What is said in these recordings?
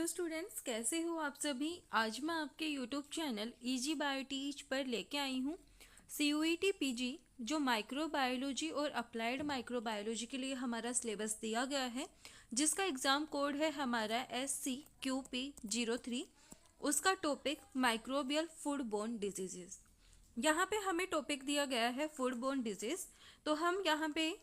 Students, कैसे हो आप सभी। आज मैं आपके यूट्यूब चैनल इजी बायोटीच पर लेके आई हूँ CUET PG, जो माइक्रोबायोलॉजी और अप्लाइड माइक्रोबायोलॉजी के लिए हमारा सिलेबस दिया गया है, जिसका एग्ज़ाम कोड है हमारा SCQP03। उसका topic microbial food borne diseases. यहाँ पे हमें टॉपिक दिया गया है फूड बोर्न डिजीज, तो हम यहाँ पे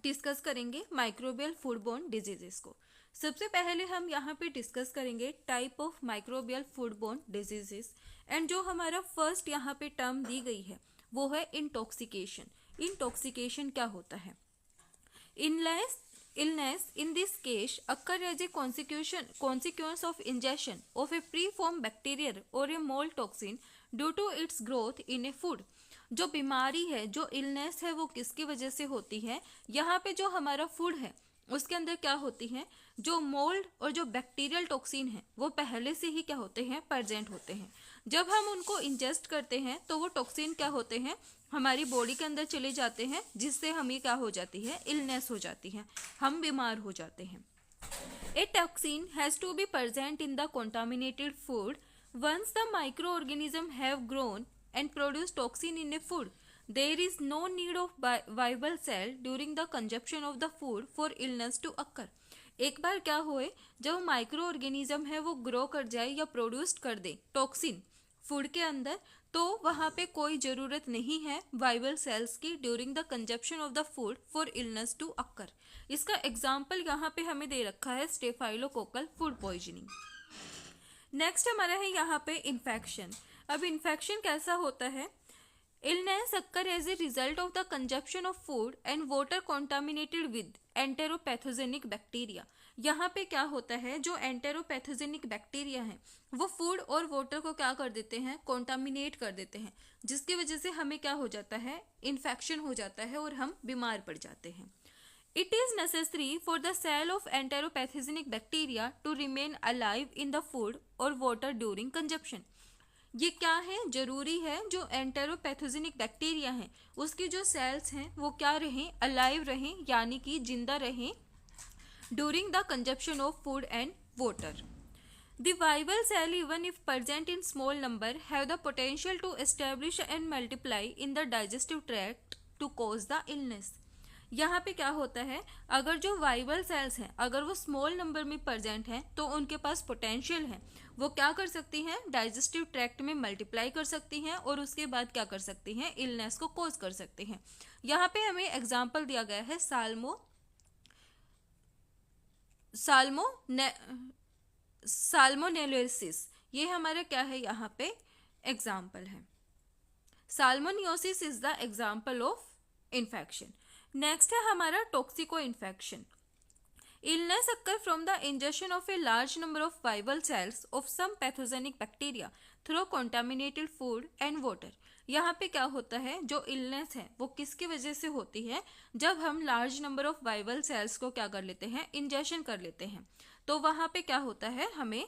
डिस्कस करेंगे माइक्रोबियल फूडबोर्न डिजीजेस को। सबसे पहले हम यहाँ पे डिस्कस करेंगे type of microbial foodborne diseases. And जो हमारा फर्स्ट यहाँ पे टर्म दी गई है वो है इंटॉक्सिकेशन। इंटॉक्सिकेशन क्या होता है? Illness in this case occur as a consequence of ingestion of a preformed bacterial or a mold toxin due to its growth in a food। जो बीमारी है, जो इलनेस है, वो किसकी वजह से होती है? यहाँ पे जो हमारा फूड है उसके अंदर क्या होती है, जो मोल्ड और जो बैक्टीरियल टॉक्सिन है वो पहले से ही क्या होते हैं, प्रेजेंट होते हैं। जब हम उनको इंजेस्ट करते हैं तो वो टॉक्सिन क्या होते हैं, हमारी बॉडी के अंदर चले जाते हैं, जिससे हमें क्या हो जाती है, इलनेस हो जाती है, हम बीमार हो जाते हैं। A toxin has to be present in the contaminated food. Once the microorganisms have grown and produced toxin in a food, there is no need of viable cell during the consumption of the food for illness to occur। एक बार क्या होए, जब micro organism है वो grow कर जाए या produce कर दे टॉक्सिन फूड के अंदर, तो वहाँ पे कोई ज़रूरत नहीं है वाइबल सेल्स की during the consumption of the food for illness to occur. इसका एग्जाम्पल यहाँ पे हमें दे रखा है स्टेफाइलोकोकल फूड पॉइजनिंग। नेक्स्ट हमारा है यहाँ पे इन्फेक्शन। अब इन्फेक्शन कैसा होता है? Illness occur as a result of the consumption of food and water contaminated with enteropathogenic bacteria. यहाँ पे क्या होता है, जो एंटेरोपैथोजेनिक बैक्टीरिया है वो फूड और वाटर को क्या कर देते हैं, कॉन्टामिनेट कर देते हैं, जिसकी वजह से हमें क्या हो जाता है, इन्फेक्शन हो जाता है और हम बीमार पड़ जाते हैं। It is necessary for the cell of enteropathogenic bacteria to remain alive in the food or water during consumption। ये क्या है, जरूरी है जो एंटेरोपैथोजेनिक बैक्टीरिया हैं उसकी जो सेल्स हैं वो क्या रहें, अलाइव रहें, यानी कि जिंदा रहें during the consumption of food and water. The viable cell, even if present in small number, have the potential to establish and multiply in the digestive tract to cause the illness। यहाँ पे क्या होता है, अगर जो viable sales हैं अगर वो स्मॉल नंबर में प्रेजेंट हैं तो उनके पास पोटेंशियल है, वो क्या कर सकती हैं, डाइजेस्टिव ट्रैक्ट में मल्टीप्लाई कर सकती हैं और उसके बाद क्या कर सकती हैं, इलनेस को कोज कर सकते हैं। यहाँ पे हमें एग्जाम्पल दिया गया है साल्मोनेलोसिस। ये हमारा क्या है, यहाँ पे एग्जाम्पल है। Salmonellosis is the example of infection. Next है हमारा toxico infection. Illness occur from the ingestion of a large number of viable cells of some pathogenic bacteria through contaminated food and water. यहाँ पे क्या होता है, जो illness है वो किसकी वजह से होती है, जब हम large number of viable cells को क्या कर लेते हैं, इंजेक्शन कर लेते हैं, तो वहाँ पे क्या होता है, हमें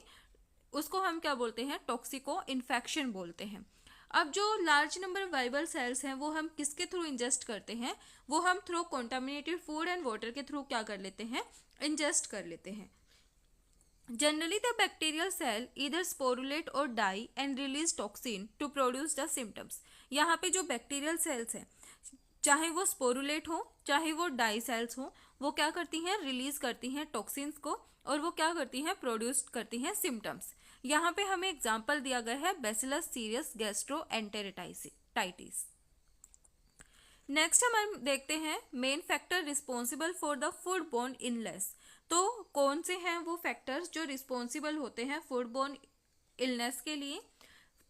उसको हम क्या बोलते हैं, टॉक्सिको इन्फेक्शन बोलते हैं। अब जो लार्ज नंबर वाइबल सेल्स हैं वो हम किसके थ्रू इंजेस्ट करते हैं, वो हम through contaminated food and water के थ्रू क्या कर लेते हैं, इंजेस्ट कर लेते हैं। जनरली द बैक्टीरियल सेल इधर स्पोरुलेट और die and release toxin to produce the symptoms. यहाँ पे जो बैक्टीरियल सेल्स हैं, चाहे वो स्पोरुलेट हो चाहे वो डाई सेल्स हो, वो क्या करती हैं, रिलीज करती हैं टॉक्सिन्स को और वो क्या करती हैं, प्रोड्यूस करती हैं सिम्टम्स। यहाँ पे हमें एग्जाम्पल दिया गया है बैसिलस सीरियस गैस्ट्रोएंटेरिटाइटिस। नेक्स्ट हम देखते हैं main factor responsible for the food borne illness. तो कौन से हैं वो फैक्टर्स जो रिस्पॉन्सिबल होते हैं फूड बोर्न इलनेस के लिए?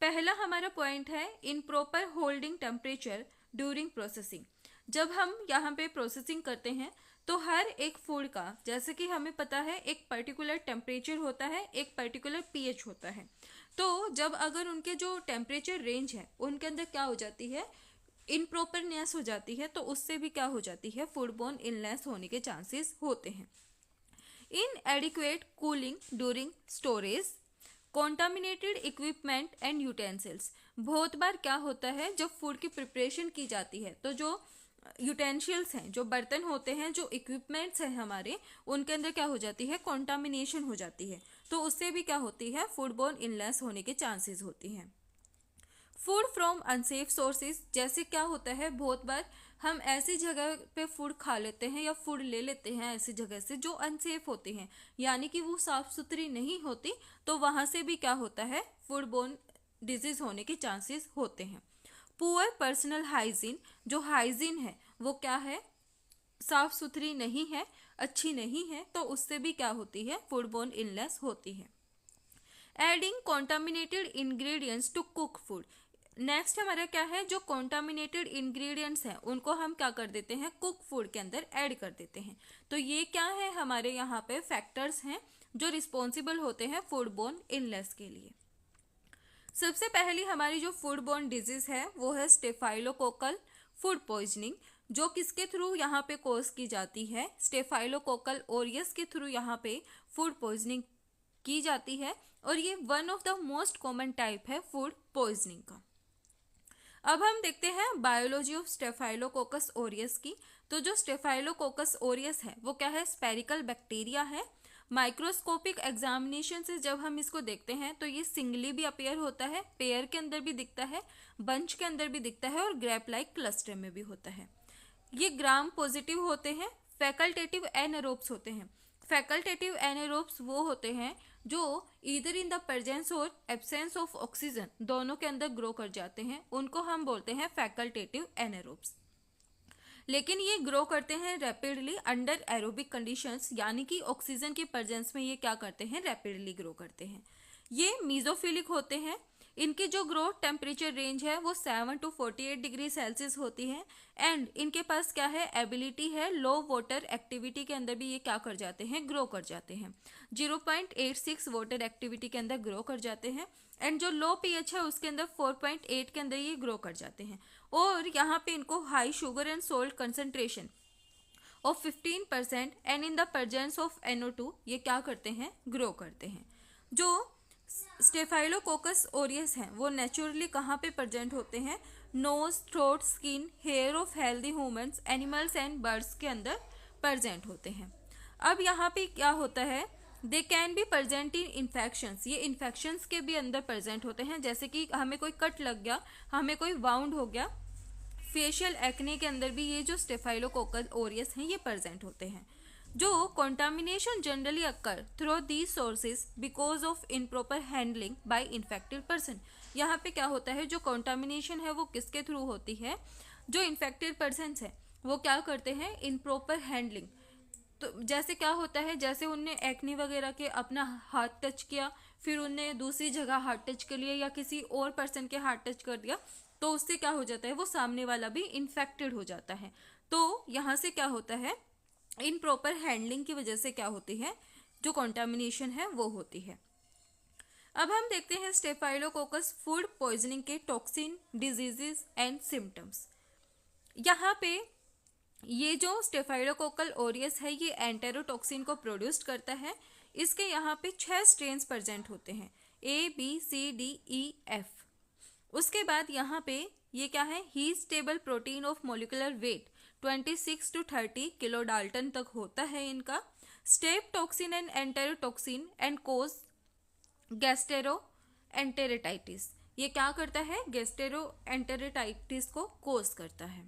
पहला हमारा पॉइंट है improper holding temperature during processing. जब हम यहाँ पे प्रोसेसिंग करते हैं तो हर एक फूड का, जैसे कि हमें पता है, एक पर्टिकुलर टेम्परेचर होता है, एक पर्टिकुलर पीएच होता है। तो जब अगर उनके जो टेम्परेचर रेंज है उनके अंदर क्या हो जाती है, इनप्रॉपरनेस हो जाती है, तो उससे भी क्या हो जाती है, फूड बोर्न इलनेस होने के चांसेस होते हैं। इनएडिक्वेट cooling during storage, contaminated equipment and utensils. बहुत बार क्या होता है, जब फूड की प्रिपरेशन की जाती है तो जो यूटेंशियल्स हैं, जो बर्तन होते हैं, जो इक्विपमेंट्स हैं हमारे, उनके अंदर क्या हो जाती है, कॉन्टामिनेशन हो जाती है। तो उससे भी क्या होती है, फूडबोर्न इलनेस होने के चांसेस होती हैं। फूड फ्रॉम अनसेफ सोर्सेज, जैसे क्या होता है बहुत बार हम ऐसी जगह पे फूड खा लेते हैं या फूड ले लेते हैं ऐसी जगह से जो अनसेफ होती हैं, यानी कि वो साफ सुथरी नहीं होती, तो वहाँ से भी क्या होता है, फूड बोर्न डिजीज होने के चांसेस होते हैं। पुअर पर्सनल हाइजीन, जो हाइजीन है वो क्या है, साफ सुथरी नहीं है, अच्छी नहीं है, तो उससे भी क्या होती है, फूड बोर्न इलनेस होती है। Adding contaminated ingredients to cook food, next हमारा क्या है, जो कॉन्टामिनेटेड इंग्रेडिएंट्स हैं उनको हम क्या कर देते हैं, कुक फूड के अंदर ऐड कर देते हैं। तो ये क्या है, हमारे यहाँ पे फैक्टर्स हैं जो रिस्पॉन्सिबल होते हैं फूड बोर्न इलनेस के लिए। सबसे पहली हमारी जो फूड बोर्न डिजीज है वो है स्टेफाइलोकोकल फूड पॉइजनिंग, जो किसके थ्रू यहाँ पे कोज की जाती है, स्टेफाइलोकोकल ओरियस के थ्रू यहाँ पे फूड पॉइजनिंग की जाती है, और ये one of the most common type है फूड पॉइजनिंग का। अब हम देखते हैं बायोलॉजी ऑफ स्टेफाइलोकोकस ओरियस की। तो जो स्टेफाइलोकोकस ओरियस है वो क्या है, स्पेरिकल बैक्टीरिया है। माइक्रोस्कोपिक एग्जामिनेशन से जब हम इसको देखते हैं तो ये सिंगली भी अपीयर होता है, पेयर के अंदर भी दिखता है, बंच के अंदर भी दिखता है, और ग्रेप लाइक क्लस्टर में भी होता है। ये ग्राम पॉजिटिव होते हैं, फैकल्टेटिव एनारोब्स होते हैं। फैकल्टेटिव एनारोब्स वो होते हैं जो ईदर इन द प्रेजेंस और एब्सेंस ऑफ ऑक्सीजन दोनों के अंदर ग्रो कर जाते हैं, उनको हम बोलते हैं फैकल्टेटिव एनारोब्स। लेकिन ये ग्रो करते हैं रैपिडली अंडर एरोबिक कंडीशंस, यानी कि ऑक्सीजन की प्रेजेंस में ये क्या करते हैं, रैपिडली ग्रो करते हैं। ये मीजोफिलिक होते हैं। इनकी जो ग्रोथ टेम्परेचर रेंज है वो 7 to 48 डिग्री सेल्सियस होती है, एंड इनके पास क्या है, एबिलिटी है लो वाटर एक्टिविटी के अंदर भी ये क्या कर जाते हैं, ग्रो कर जाते हैं। 0.86 वाटर एक्टिविटी के अंदर ग्रो कर जाते हैं, एंड जो लो पीएच है उसके अंदर 4.8 के अंदर ये ग्रो कर जाते हैं। और यहाँ पे इनको high sugar and salt concentration of 15% and in the presence of NO2 ये क्या करते हैं, ग्रो करते हैं। जो स्टेफाइलोकोकस ओरियस हैं वो नेचुरली कहाँ पे प्रेजेंट होते हैं, nose, throat, skin, hair of healthy humans, animals and birds के अंदर प्रेजेंट होते हैं। अब यहाँ पे क्या होता है, they can be present in infections, ये इन्फेक्शंस के भी अंदर प्रेजेंट होते हैं, जैसे कि हमें कोई कट लग गया, हमें कोई वाउंड हो गया, फेशियल एक्ने के अंदर भी ये जो स्टेफाइलोकोकस ओरियस हैं ये प्रेजेंट होते हैं। जो contamination generally occur through these sources because of improper handling by infected person, यहाँ पे क्या होता है, जो कंटामिनेशन है वो किसके थ्रू होती है, जो इन्फेक्टेड पर्सन है वो क्या करते हैं, इनप्रॉपर हैंडलिंग। तो जैसे क्या होता है, जैसे उनने एक्ने वगैरह के अपना हाथ टच किया, फिर उनने दूसरी जगह हाथ टच कर लिया या किसी और पर्सन के हाथ टच कर दिया, तो उससे क्या हो जाता है, वो सामने वाला भी इन्फेक्टेड हो जाता है। तो यहाँ से क्या होता है, इन प्रॉपर हैंडलिंग की वजह से क्या होती है, जो कंटामिनेशन है वो होती है। अब हम देखते हैं स्टेफाइलोकोकस फूड पॉइजनिंग के टॉक्सिन, डिजीजेस एंड सिम्टम्स। यहाँ पे ये जो स्टेफाइलोकोकल ओरियस है ये एंटेरोटॉक्सिन को प्रोड्यूस करता है। इसके यहाँ पे 6 स्ट्रेन्स प्रेजेंट होते हैं, ABCDEF। उसके बाद यहाँ पे ये क्या है, heat stable protein of molecular weight 26 to 30 kilo dalton तक होता है इनका। Step toxin and enterotoxin and cause gastroenteritis, ये क्या करता है, गैस्टेरो एंटेरेटाइटिस को कोज करता है।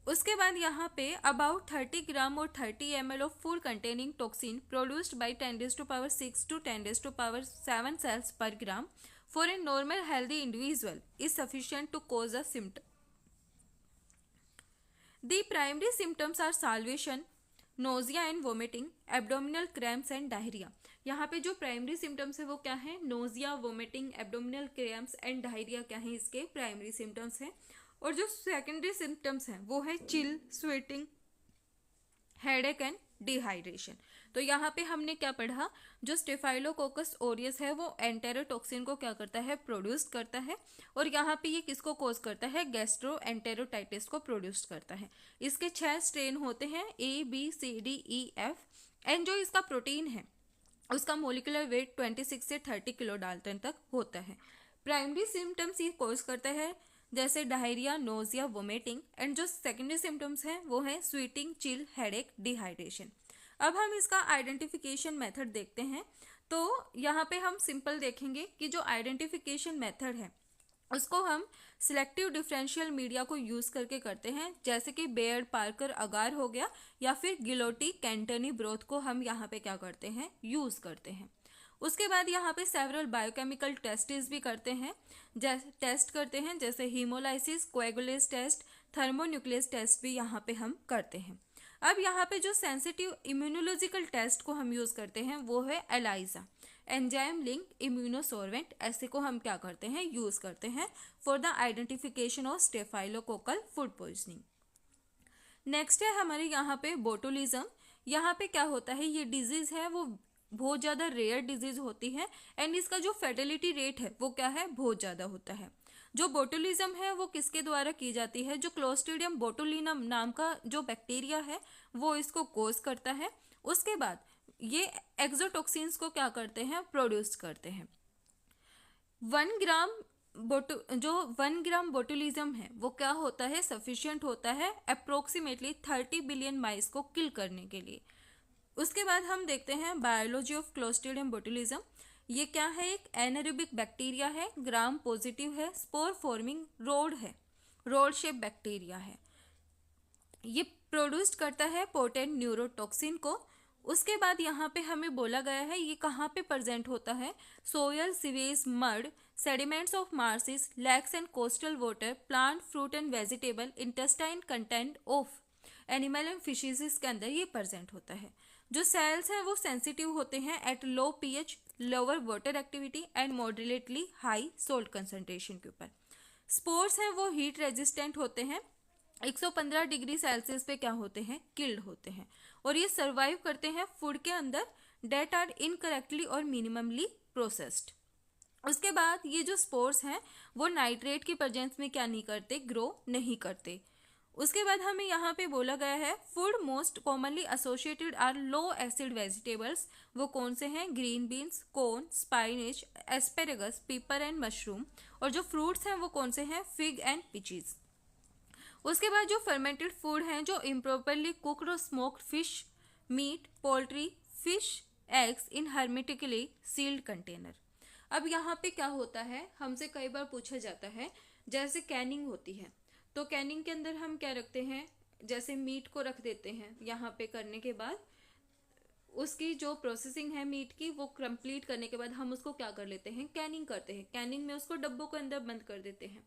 उसके बाद यहाँ पे अबाउट 30 ग्राम और 30 ml of food containing toxin produced by 10⁻⁶ to 10⁻�7 cells per gram for a normal healthy individual is sufficient to cause a symptom. The primary symptoms are salivation, nausea and vomiting, abdominal cramps and diarrhea. यहाँ पे जो primary symptoms है वो क्या है, nausea, vomiting, abdominal cramps and diarrhoea क्या है इसके प्राइमरी सिम्टम्स हैं। और जो सेकेंडरी सिम्टम्स हैं वो है chill, sweating, headache and dehydration. तो यहाँ पे हमने क्या पढ़ा, जो स्टेफाइलोकोकस ओरियस है वो एंटेरोटॉक्सिन को क्या करता है, प्रोड्यूस करता है, और यहाँ पे ये किसको कोज करता है, गैस्ट्रो एंटेरोटाइटिस को प्रोड्यूस करता है। इसके 6 स्ट्रेन होते हैं, ABCDEF, एंड जो इसका प्रोटीन है उसका मोलिकुलर वेट 26 से 30 किलो डाल्टन तक होता है। प्राइमरी सिम्टम्स ये कोज करता है जैसे डायरिया, नोजिया, वोमिटिंग, एंड जो सेकेंडरी सिम्टम्स हैं वो है स्वीटिंग, चिल, हेडेक, डिहाइड्रेशन। अब हम इसका आइडेंटिफिकेशन मेथड देखते हैं। तो यहाँ पे हम सिंपल देखेंगे कि जो आइडेंटिफिकेशन मेथड है उसको हम सिलेक्टिव डिफरेंशियल मीडिया को यूज करके करते हैं, जैसे कि बेयर्ड पार्कर अगार हो गया या फिर गिलोटी कैंटनी ब्रोथ को हम यहाँ पे क्या करते हैं, यूज करते हैं। उसके बाद यहाँ पे सेवरल बायोकेमिकल टेस्टिस भी करते हैं, जैसे हीमोलाइसिस, कोएगुलेज टेस्ट, थर्मोन्यूक्लियस टेस्ट भी यहाँ पे हम करते हैं। अब यहाँ पे जो सेंसिटिव इम्यूनोलॉजिकल टेस्ट को हम यूज करते हैं वो है एलाइजा, एंजाइम लिंक इम्यूनोसोर्वेंट, ऐसे को हम क्या करते हैं, यूज करते हैं for the identification of staphylococcal food poisoning. Next है हमारे यहाँ पे बोटुलिज्म। यहाँ पे क्या होता है, ये डिजीज है वो बहुत ज़्यादा रेयर डिजीज होती है एंड इसका जो फेटेलिटी रेट है वो क्या है, बहुत ज़्यादा होता है। जो बोटुलिज्म है वो किसके द्वारा की जाती है, जो क्लोस्ट्रीडियम बोटुलिनम नाम का जो बैक्टीरिया है वो इसको कोज करता है। उसके बाद ये एक्सोटॉक्सिन्स को क्या करते हैं, प्रोड्यूस करते हैं। 1 ग्राम बोटुलिज्म है वो क्या होता है, सफिशिएंट होता है अप्रोक्सीमेटली 30 बिलियन माइस को किल करने के लिए। उसके बाद हम देखते हैं बायोलॉजी ऑफ क्लोस्ट्रीडियम बोटुलिज्म। ये क्या है, एक एनारोबिक बैक्टीरिया है, ग्राम पॉजिटिव है, spore forming rod shape bacteria है। ये प्रोड्यूस करता है पोटेंट न्यूरोटॉक्सिन को। उसके बाद यहाँ पे हमें बोला गया है ये कहाँ पे प्रेजेंट होता है, soil, sewage, mud, sediments of marshes, lakes and coastal water, plant, fruit and vegetable, intestine content of animal and fishes के अंदर ये प्रेजेंट होता है। जो सेल्स हैं वो सेंसिटिव होते हैं at low pH, lower water activity and moderately high salt concentration के ऊपर। स्पोर्स हैं वो हीट रेजिस्टेंट होते हैं, 115 डिग्री सेल्सियस पे क्या होते हैं, किल्ड होते हैं, और ये सर्वाइव करते हैं फूड के अंदर डेट आर इनकरेक्टली और मिनिममली प्रोसेस्ड। उसके बाद ये जो स्पोर्स हैं वो नाइट्रेट की प्रेजेंस में क्या नहीं करते, ग्रो नहीं करते। उसके बाद हमें यहाँ पे बोला गया है food most commonly associated are low acid vegetables, वो कौन से हैं, green beans, corn, spinach, asparagus, pepper and mushroom, और जो फ्रूट्स हैं वो कौन से हैं, फिग एंड पीचीज। उसके बाद जो फर्मेंटेड फूड हैं, जो इम्प्रॉपरली कुक्ड और smoked fish, meat, poultry, fish, eggs in hermetically sealed container. अब यहाँ पे क्या होता है, हमसे कई बार पूछा जाता है, जैसे कैनिंग होती है तो कैनिंग के अंदर हम क्या रखते हैं, जैसे मीट को रख देते हैं, यहाँ पे करने के बाद उसकी जो प्रोसेसिंग है मीट की वो कंप्लीट करने के बाद हम उसको क्या कर लेते हैं, कैनिंग करते हैं। कैनिंग में उसको डब्बों के अंदर बंद कर देते हैं।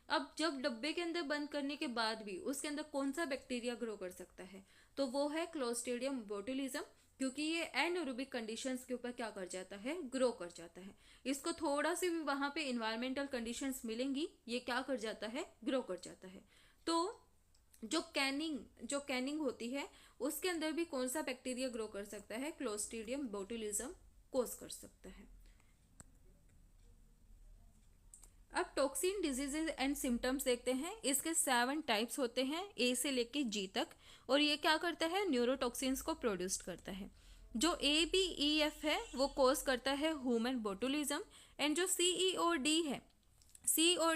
अब जब डब्बे के अंदर बंद करने के बाद भी उसके अंदर कौन सा बैक्टीरिया ग्रो कर सकता है, तो वो है क्लोस्ट्रीडियम बोटुलिज्म, क्योंकि ये एनारोबिक कंडीशंस के ऊपर क्या कर जाता है, ग्रो कर जाता है। इसको थोड़ा सी भी वहां पे इन्वायरमेंटल कंडीशंस मिलेंगी, ये क्या कर जाता है, ग्रो कर जाता है। तो जो कैनिंग होती है उसके अंदर भी कौन सा बैक्टीरिया ग्रो कर सकता है, क्लोस्ट्रीडियम बोटुलिज्म कोज कर सकता है। अब टॉक्सिन डिजीजेज एंड सिम्टम्स देखते हैं। इसके 7 टाइप्स होते हैं, ए से लेके जी तक, और ये क्या करता है, न्यूरोटॉक्सिन्स को प्रोड्यूस करता है। जो ए बी ई एफ है वो कोज करता है ह्यूमन बोटुलिज्म, एंड जो सी और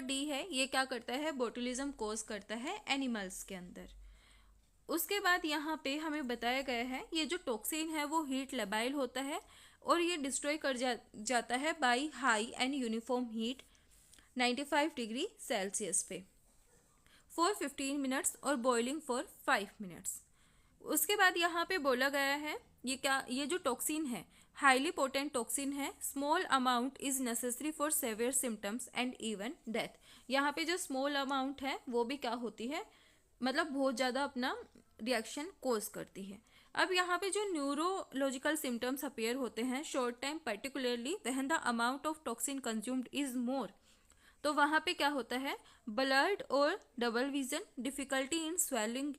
डी है ये क्या करता है, बोटुलिज्म कोज करता है एनिमल्स के अंदर। उसके बाद यहाँ पे हमें बताया गया है ये जो टॉक्सिन है वो हीट लेबाइल होता है और ये डिस्ट्रॉय कर जाता है by high and uniform heat 95 degree Celsius पे फॉर 15 मिनट्स और बॉइलिंग फॉर 5 मिनट्स। उसके बाद यहाँ पे बोला गया है ये जो टॉक्सिन है हाईली पोटेंट टॉक्सिन है, small amount is necessary for severe symptoms and even death. यहाँ पे जो स्मॉल अमाउंट है वो भी क्या होती है, मतलब बहुत ज़्यादा अपना रिएक्शन कोज करती है। अब यहाँ पे जो न्यूरोलॉजिकल सिम्टम्स अपीयर होते हैं short time particularly when the amount of toxin consumed is more, तो वहाँ पे क्या होता है, ब्लड और double vision, difficulty in swelling,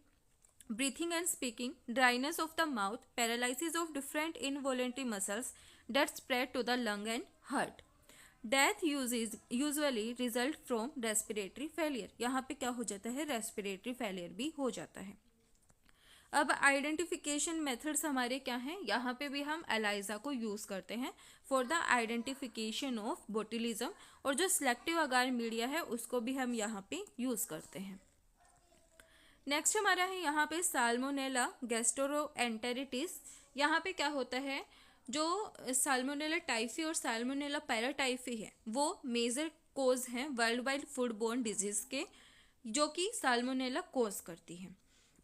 breathing and speaking, dryness of the mouth, paralysis of different involuntary muscles that spread to the lung and heart. Death usually result from respiratory failure. यहाँ पे क्या हो जाता है, respiratory failure भी हो जाता है। अब आइडेंटिफिकेशन मेथड्स हमारे क्या हैं, यहाँ पे भी हम एलाइजा को यूज़ करते हैं for the identification of botulism, और जो सिलेक्टिव अगार मीडिया है उसको भी हम यहाँ पे यूज़ करते हैं। नेक्स्ट हमारा है यहाँ पे साल्मोनेला गैस्ट्रोएंटेरिटिस। यहाँ पे क्या होता है, जो साल्मोनेला टाइफी और साल्मोनेला पैराटाइफी है वो मेजर कोज हैं world wide food borne disease के, जो कि साल्मोनेला कोज करती हैं।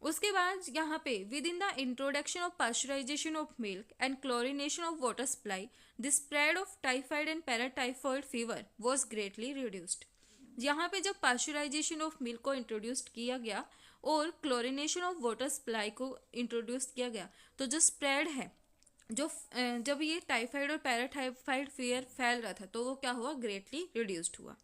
उसके बाद यहाँ पे within the introduction of pasteurization of milk and chlorination of water supply the spread of typhoid and paratyphoid fever was greatly reduced. यहाँ पे जब पास्चराइजेशन ऑफ मिल्क को इंट्रोड्यूस किया गया और क्लोरिनेशन ऑफ वाटर सप्लाई को introduce किया गया, तो जो स्प्रेड है, जो जब ये टाइफाइड और पैराटाइफाइड फीवर फैल रहा था तो वो क्या हुआ, ग्रेटली रिड्यूस्ड हुआ।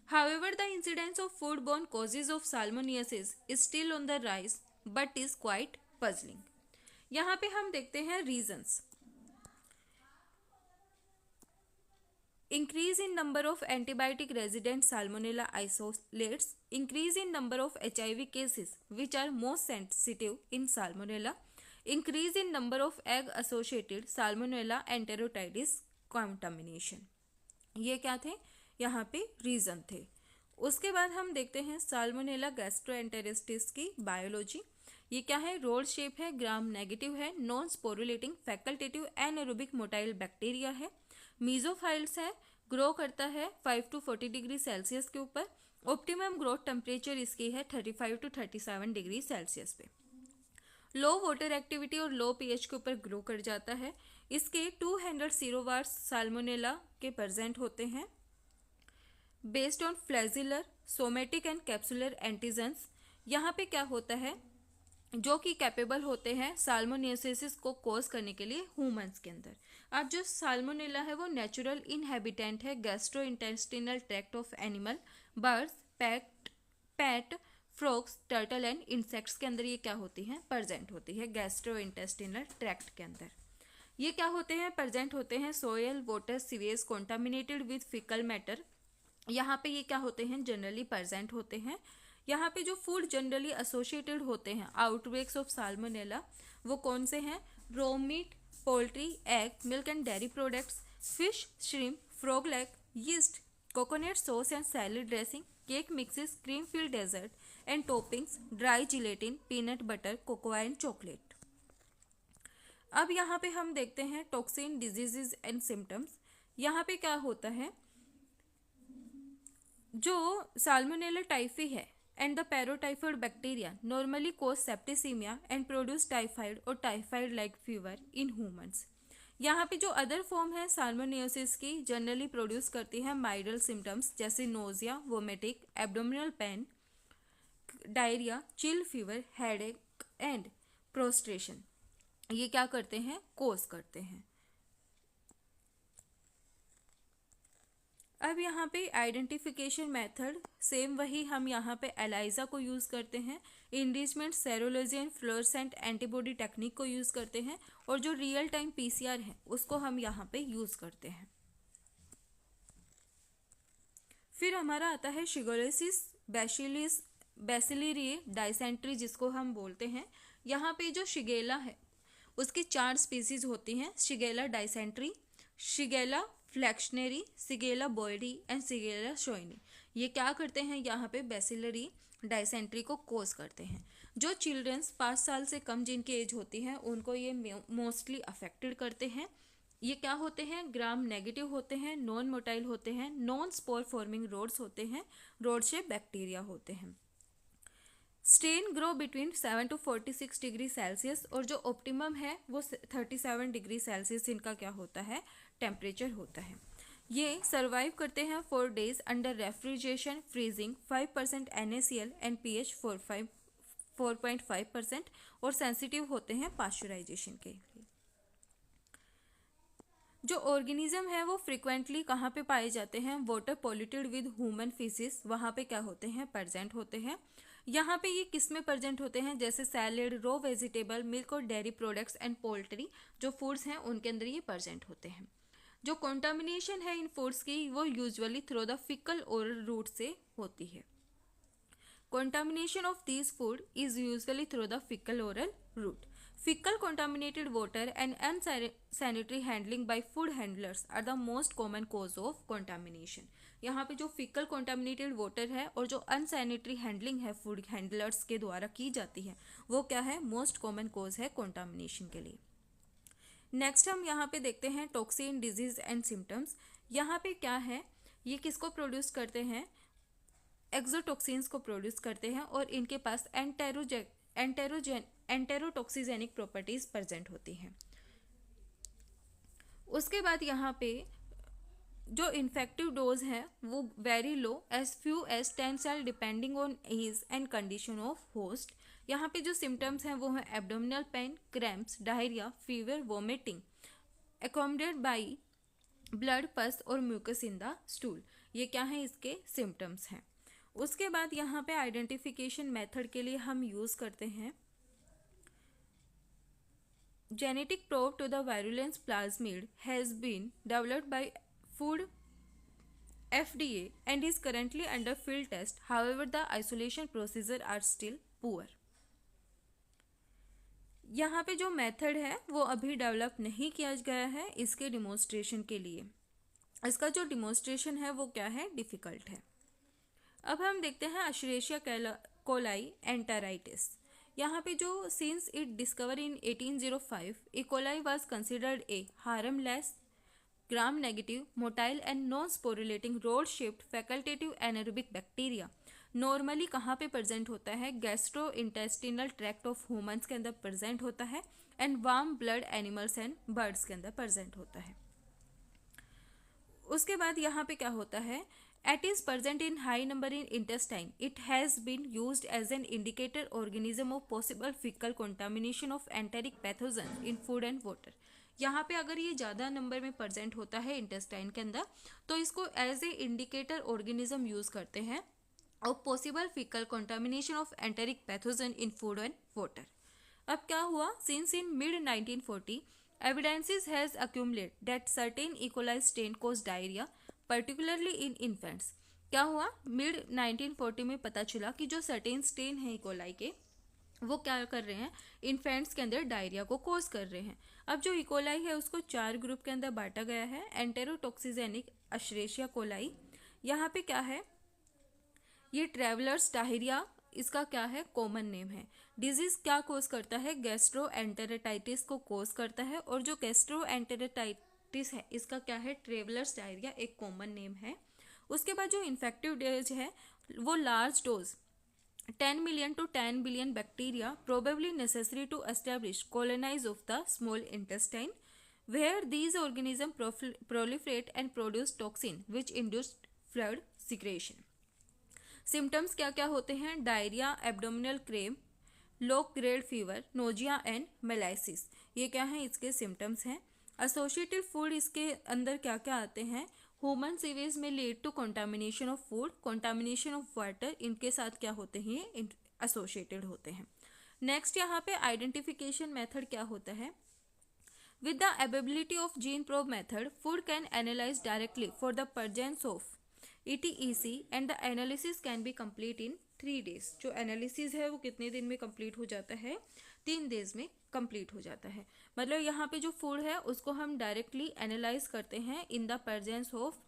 However, the incidence of foodborne causes of salmonellosis is still on the rise, but is quite puzzling. यहाँ पे हम देखते हैं reasons. Increase in number of antibiotic resident salmonella isolates, increase in number of HIV cases which are most sensitive in salmonella, increase in number of egg associated salmonella enterotitis contamination. ये क्या थे, यहाँ पे रीज़न थे। उसके बाद हम देखते हैं साल्मोनेला गैस्ट्रोएंटेरिटिस की बायोलॉजी। ये क्या है, रोल शेप है, ग्राम नेगेटिव है, non स्पोरुलेटिंग facultative anaerobic motile bacteria है, मीजोफाइल्स है, ग्रो करता है 5 to 40 डिग्री सेल्सियस के ऊपर। ऑप्टिमम ग्रोथ टेम्परेचर इसकी है 35 to 37 डिग्री सेल्सियस पे। लो वाटर एक्टिविटी और लो पीएच के ऊपर ग्रो कर जाता है। इसके 200 सीरोवार्स साल्मोनेला के प्रेजेंट होते हैं। Based on flagellar somatic and capsular antigens, यहाँ पे क्या होता है, जो कि कैपेबल होते हैं साल्मोनेसिस को कॉज करने के लिए ह्यूमंस के अंदर। अब जो साल्मोनेला है वो नेचुरल इनहेबिटेंट है gastro intestinal tract of animal, birds, PAT, frogs, turtle and insects के अंदर ये क्या होती हैं, प्रेजेंट होती है गैस्ट्रो इंटेस्टिनल ट्रैक्ट के अंदर। ये क्या होते हैं, प्रेजेंट होते हैं soil, water, sewage contaminated with faecal matter. यहाँ पे ये क्या होते हैं, जनरली प्रेजेंट होते हैं। यहाँ पे जो फूड जनरली एसोसिएटेड होते हैं आउटब्रेक्स ऑफ साल्मोनेला वो कौन से हैं, raw meat, poultry, egg, milk and dairy products, fish, shrimp, frog leg, yeast, coconut sauce and salad dressing, cake mixes, cream filled dessert and toppings, dry gelatin, peanut butter, cocoa and chocolate. अब यहाँ पे हम देखते हैं toxin, diseases and symptoms. यहाँ पे क्या होता है, जो साल्मोनेला टाइफी है and the paratyphoid bacteria normally cause septicemia and produce typhoid और typhoid like fever in humans. यहाँ पे जो अदर फॉर्म है साल्मोनियोसिस की जनरली प्रोड्यूस करती है माइल्ड सिम्टम्स जैसे nausea, vomiting, abdominal pain, diarrhoea, chill fever, headache and prostration. ये क्या करते हैं, कॉज करते हैं। अब यहाँ पे आइडेंटिफिकेशन मेथड सेम वही, हम यहाँ पे एलाइजा को यूज़ करते हैं, enrichment, serology and fluorescent antibody technique को यूज़ करते हैं, और जो रियल टाइम पीसीआर है उसको हम यहाँ पे यूज़ करते हैं। फिर हमारा आता है शिगोलोसिस बैसिलरी डाइसेंट्री जिसको हम बोलते हैं। यहाँ पे जो शिगेला है उसकी 4 स्पीसीज होती हैं, Shigella dysenteriae, Shigella flexneri, Shigella boydii and Shigella sonnei. ये क्या करते हैं, यहाँ पे बैसिलरी डाइसेंट्री को कोज करते हैं। जो चिल्ड्रंस 5 साल से कम जिनकी एज होती है उनको ये मोस्टली अफेक्टेड करते हैं। ये क्या होते हैं, ग्राम नेगेटिव होते हैं, नॉन मोटाइल होते हैं, नॉन स्पोर फॉर्मिंग रोड्स होते हैं, रोड शेप बैक्टीरिया होते हैं। Strain grow between 7 to 46 degree Celsius, और जो ऑप्टिमम है वो 37 डिग्री सेल्सियस इनका क्या होता है, टेम्परेचर होता है। ये सर्वाइव करते हैं 4 days under refrigeration, freezing, 5% NaCl and pH 4.5%, और सेंसिटिव होते हैं पास्चराइजेशन के लिए। जो ऑर्गेनिज्म है वो फ्रिक्वेंटली कहाँ पे पाए जाते हैं, water polluted with human faeces, वहाँ पे क्या होते हैं, प्रेजेंट होते हैं। यहाँ पे ये किस में प्रेजेंट होते हैं, जैसे सैलेड, रो वेजिटेबल, मिल्क और डेयरी प्रोडक्ट्स एंड पोल्ट्री जो फूड्स हैं उनके अंदर ये प्रेजेंट होते हैं। जो कॉन्टामिनेशन है इन फूड्स की वो usually through the faecal oral route से होती है। Contamination of these food is usually through the fecal oral route. Fecal contaminated water and unsanitary handling by food handlers are the most common cause of contamination. यहाँ पे जो fecal contaminated water है और जो unsanitary handling है food handlers के द्वारा की जाती है वो क्या है, most common cause है contamination के लिए। नेक्स्ट हम यहाँ पे देखते हैं टॉक्सिन डिजीज एंड सिम्टम्स। यहाँ पे क्या है, ये किसको प्रोड्यूस करते हैं, एक्सोटॉक्सिन्स को प्रोड्यूस करते हैं और इनके पास एंटेरोटॉक्सिजेनिक प्रॉपर्टीज प्रेजेंट होती हैं। उसके बाद यहाँ पे जो इन्फेक्टिव डोज है वो very low, as few as 10 cell depending on age and condition of host. यहाँ पे जो सिम्टम्स हैं वो हैं abdominal pain, cramps, diarrhoea, fever, vomiting, accompanied by blood, pus और म्यूकस इन द स्टूल। ये क्या है, इसके सिम्टम्स हैं। उसके बाद यहाँ पे आइडेंटिफिकेशन मेथड के लिए हम यूज करते हैं genetic probe to the virulence plasmid has been developed by Food FDA and is currently under field test. However, the isolation procedure are still poor. यहाँ पे जो मेथड है वो अभी डेवलप नहीं किया गया है इसके डिमोन्स्ट्रेशन के लिए। इसका जो डिमोन्स्ट्रेशन है वो क्या है, डिफिकल्ट है। अब हम देखते हैं Escherichia coli एंटेराइटिस। यहाँ पे जो since it discover in 1805, E. coli was considered a harmless, gram negative, motile and non-sporulating rod-shaped facultative anaerobic bacteria। Normally कहाँ पे प्रेजेंट होता है, gastro intestinal tract of humans के अंदर प्रेजेंट होता है and warm blood animals and birds के अंदर प्रेजेंट होता है। उसके बाद यहाँ पे क्या होता है, it is present in high number in intestine. It has been used as an indicator organism of possible faecal contamination of enteric pathogen in food and water. यहाँ पे अगर ये ज़्यादा नंबर में प्रेजेंट होता है इंटेस्टाइन के अंदर तो इसको as a indicator organism use करते हैं of possible faecal contamination of enteric pathogen in food and water. अब क्या हुआ, since in mid 1940 evidences has accumulated that certain E. coli strain cause diarrhoea particularly in infants. क्या हुआ, mid 1940 में पता चला कि जो सर्टेन स्ट्रेन है E. coli के वो क्या कर रहे हैं, इन्फेंट्स के अंदर डायरिया को कोज कर रहे हैं। अब जो E. coli है उसको 4 ग्रुप के अंदर बांटा गया है, एंटेरोटॉक्सिजेनिक Escherichia coli। यहाँ पे क्या है, ये ट्रेवलर्स डायरिया इसका क्या है, कॉमन नेम है। डिजीज क्या कोज करता है, गैस्ट्रो एंटेरेटाइटिस को कोज करता है और जो गैस्ट्रो एंटेरेटाइटिस है इसका क्या है, ट्रेवलर्स डायरिया एक कॉमन नेम है। उसके बाद जो इन्फेक्टिव डोज है वो large dose 10 million to 10 billion bacteria probably necessary to establish colonies of the small intestine, where these organisms proliferate and produce toxin which induce fluid secretion। Symptoms क्या क्या होते हैं, diarrhoea, abdominal cramp, low grade fever, nausea and malaise. ये क्या है, इसके symptoms हैं। Associated food इसके अंदर क्या क्या आते हैं, ह्यूमन सीवेज में lead to contamination of food, contamination of water, इनके साथ क्या होते हैं, ये एसोसिएटेड होते हैं। नेक्स्ट यहाँ पे आइडेंटिफिकेशन मेथड क्या होता है, with the availability of gene probe method food can analyse directly for the presence of ETEC and the analysis can be complete in 3 days। जो एनालिसिस है वो कितने दिन में कंप्लीट हो जाता है, 3 days में कंप्लीट हो जाता है। मतलब यहाँ पे जो फूड है उसको हम डायरेक्टली एनालाइज करते हैं in the presence of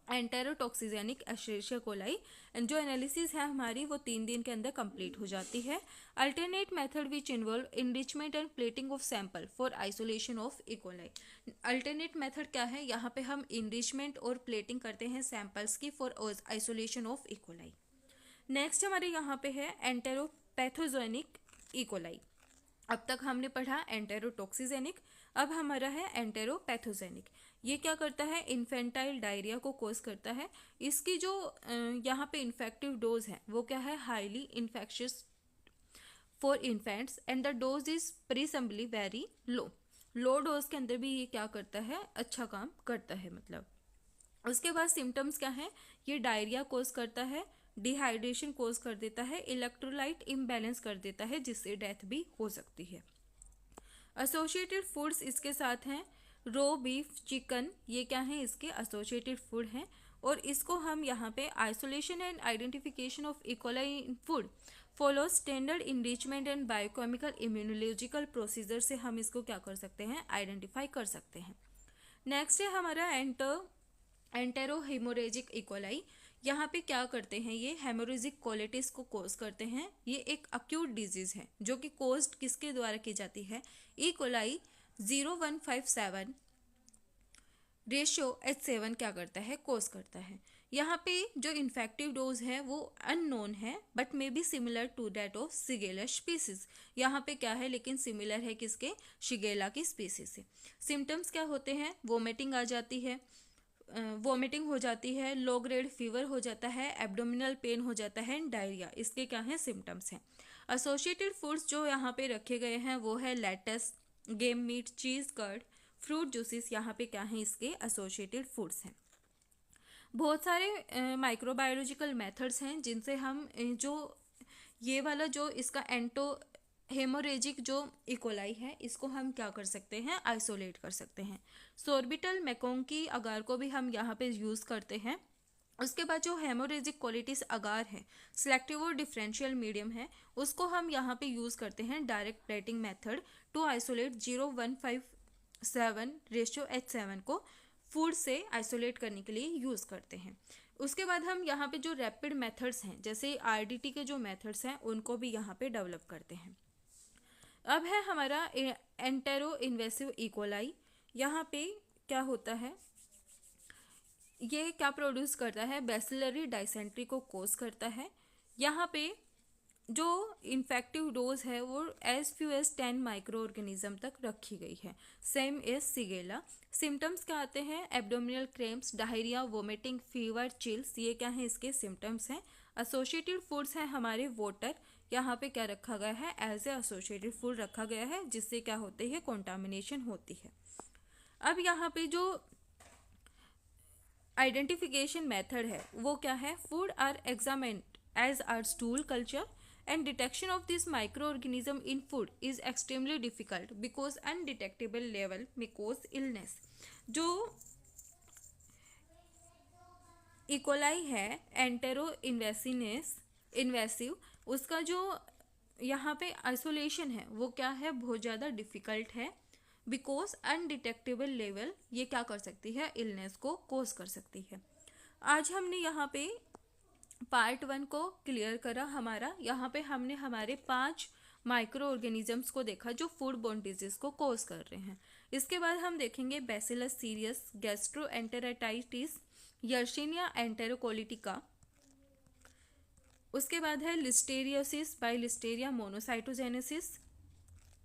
enterotoxigenic Escherichia coli and जो एनालिसिस है हमारी वो 3 दिन के अंदर कंप्लीट हो जाती है। Alternate method which involve enrichment and plating of sample for isolation of E. coli। Alternate method क्या है, यहाँ पे हम इनरिचमेंट और प्लेटिंग करते हैं सैंपल्स की for isolation of E. coli। Next हमारे यहाँ पे है एंटेरोपैथोजेनिक E. coli। अब तक हमने पढ़ा एंटेरोटॉक्सिजेनिक, अब हमारा है एंटेरोपैथोजेनिक। ये क्या करता है, इन्फेंटाइल डायरिया को कोज करता है। इसकी जो यहाँ पे इन्फेक्टिव डोज है वो क्या है, highly infectious for infants and the dose is presumably very low. Low dose के अंदर भी ये क्या करता है, अच्छा काम करता है मतलब। उसके बाद सिम्टम्स क्या है, ये डायरिया कोज करता है, डिहाइड्रेशन कोज कर देता है, इलेक्ट्रोलाइट इम्बैलेंस कर देता है जिससे डेथ भी हो सकती है। एसोसिएटेड फूड्स इसके साथ हैं रो बीफ, चिकन, ये क्या है, इसके एसोसिएटेड फूड हैं और इसको हम यहाँ पे isolation and identification of E. coli in food follow standard enrichment and biochemical immunological procedure से हम इसको क्या कर सकते हैं, आइडेंटिफाई कर सकते हैं। नेक्स्ट है हमारा एंटेरोहेमोरेजिक E. coli। यहाँ पे क्या करते हैं, ये हेमोरेजिक कोलिटिस को कोज करते हैं। ये एक अक्यूट डिजीज है जो कि कोज्ड किसके द्वारा की जाती है, E. coli 0157 रेशियो H7 क्या करता है, कोज करता है। यहाँ पे जो इन्फेक्टिव डोज है वो अननोन है but may be similar to that of Shigella species. यहाँ पे क्या है लेकिन सिमिलर है किसके, शिगेला की स्पीसीज से। सिम्टम्स क्या होते हैं, वोमिटिंग आ जाती है, वोमिटिंग हो जाती है, लो ग्रेड फीवर हो जाता है, एब्डोमिनल पेन हो जाता है, डायरिया, इसके क्या है सिम्टम्स हैं। एसोसिएटेड फूड्स जो यहाँ पे रखे गए हैं वो है लेटस, गेम मीट, चीज़, कर्ड, फ्रूट जूसेस, यहाँ पे क्या है इसके एसोसिएटेड फूड्स हैं। बहुत सारे माइक्रोबायोलॉजिकल मेथड्स हैं जिनसे हम जो ये वाला जो इसका एंटो हेमोरेजिक जो इकोलाई है इसको हम क्या कर सकते हैं, आइसोलेट कर सकते हैं। सोर्बिटल मैकोंकी अगार को भी हम यहाँ पे यूज़ करते हैं। उसके बाद जो हेमोरेजिक कोलिटिस अगार है, सिलेक्टिव और डिफरेंशियल मीडियम है, उसको हम यहाँ पे यूज़ करते हैं direct plating method to isolate 0157 ratio H7 को फूड से आइसोलेट करने के लिए यूज़ करते हैं। उसके बाद हम यहाँ पे जो रैपिड मेथड्स हैं जैसे RDT के जो मेथड्स हैं उनको भी यहाँ पे डेवलप करते हैं। अब है हमारा एंटेरो इन्वेसिव इकोलाई। यहाँ पे क्या होता है, ये क्या प्रोड्यूस करता है, बैसिलरी डाइसेंट्री को कोज करता है। यहाँ पे जो इन्फेक्टिव डोज है वो as few as 10 microorganism तक रखी गई है, सेम एज सिगेला। सिम्टम्स क्या आते हैं, abdominal cramps, diarrhoea, vomiting, fever, chills, ये क्या है इसके सिम्टम्स हैं। एसोसिएटेड फूड्स हैं हमारे वाटर, यहाँ पे क्या रखा गया है, एज ए एसोसिएटेड फूड रखा गया है जिससे क्या होती है, कॉन्टामिनेशन होती है। अब यहाँ पे जो आइडेंटिफिकेशन मेथड है वो क्या है, food are examined as are stool culture and detection of this microorganism in food is extremely difficult because undetectable level may cause illness। जो इकोलाई है एंटेरो इन्वेसिव, उसका जो यहाँ पे आइसोलेशन है वो क्या है, बहुत ज़्यादा डिफिकल्ट है बिकॉज अनडिटेक्टेबल लेवल ये क्या कर सकती है, इलनेस को कोज कर सकती है। आज हमने यहाँ पे पार्ट 1 को क्लियर करा हमारा। यहाँ पे हमने हमारे 5 माइक्रो ऑर्गेनिजम्स को देखा जो फूड बोर्न डिजीज को कोज कर रहे हैं। इसके बाद हम देखेंगे बैसिलस सीरियस, गैस्ट्रोएंटेराइटिस, यर्शिनिया एंटेरोकोलिटिका। उसके बाद है लिस्टेरियोसिस बाय लिस्टेरिया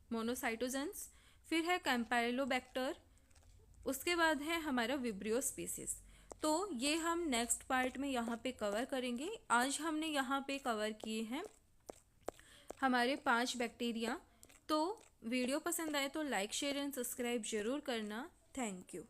मोनोसाइटोजेंस, फिर है कैम्पाइलोबैक्टर, उसके बाद है हमारा विब्रियो स्पीसीज। तो ये हम नेक्स्ट पार्ट में यहाँ पे कवर करेंगे। आज हमने यहाँ पे कवर किए हैं हमारे 5 बैक्टीरिया। तो वीडियो पसंद आए तो लाइक, शेयर एंड सब्सक्राइब जरूर करना। Thank you.